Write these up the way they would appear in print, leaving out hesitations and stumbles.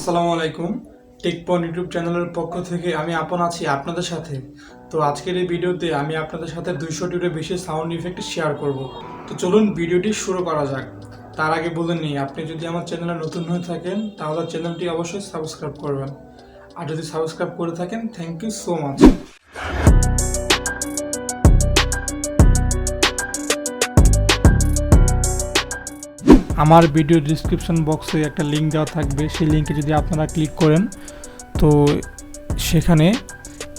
আসসালামু আলাইকুম। টেকপন ইউটিউব চ্যানেলের পক্ষ থেকে আমি আপন আছি আপনাদের সাথে। তো আজকের এই ভিডিওতে আমি আপনাদের সাথে 200টিরও বেশি সাউন্ড ইফেক্ট শেয়ার করব। তো চলুন ভিডিওটি শুরু করা যাক। তার আগে বলে নিই, আপনি যদি আমার চ্যানেলে নতুন হয়ে থাকেন তাহলে চ্যানেলটি অবশ্যই সাবস্ক্রাইব করবেন। আর যদি সাবস্ক্রাইব করে থাকেন, থ্যাংক ইউ সো মাচ। আমার ভিডিও ডিসক্রিপশন বক্সে একটা লিঙ্ক দেওয়া থাকবে, সেই লিঙ্কে যদি আপনারা ক্লিক করেন তো সেখানে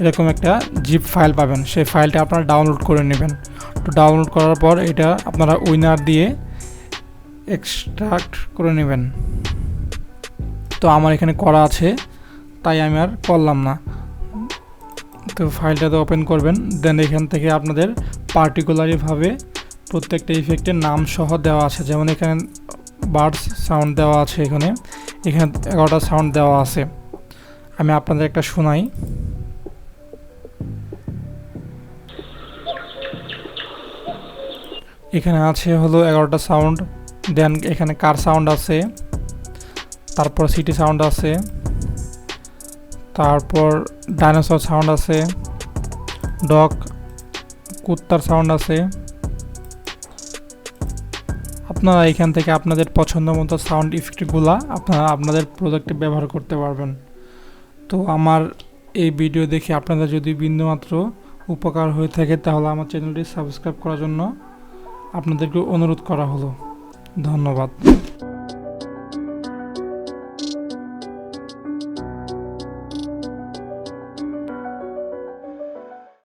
এরকম একটা জিপ ফাইল পাবেন। সেই ফাইলটা আপনারা ডাউনলোড করে নেবেন। তো ডাউনলোড করার পর এটা আপনারা উইনার দিয়ে এক্সট্রাক্ট করে নেবেন। তো আমার এখানে করা আছে, তাই আমি আর করলাম না। তো ফাইলটাতে ওপেন করবেন, দেন এখান থেকে আপনাদের পার্টিকুলারিভাবে প্রত্যেকটা ইফেক্টের নাম সহ দেওয়া আছে। যেমন এখানে বার্ডস সাউন্ড দেওয়া আছে, এখানে 11টা সাউন্ড দেওয়া আছে। আমি আপনাদের একটা শোনাই। এখানে আছে হলো 11টা সাউন্ড। দেন এখানে কার সাউন্ড আছে, তারপর সিটি সাউন্ড আছে, তারপর ডাইনোসর সাউন্ড আছে, ডগ কুত্তার সাউন্ড আছে। আপনারা এখান থেকে আপনাদের পছন্দ মতো সাউন্ড ইফেক্টগুলো আপনারা আপনাদের প্রোডাক্টে ব্যবহার করতে পারবেন। তো আমার এই ভিডিও দেখে আপনাদের যদি বিন্দুমাত্র উপকার হয়ে থাকে তাহলে আমার চ্যানেলটি সাবস্ক্রাইব করার জন্য আপনাদেরকে অনুরোধ করা হলো। ধন্যবাদ।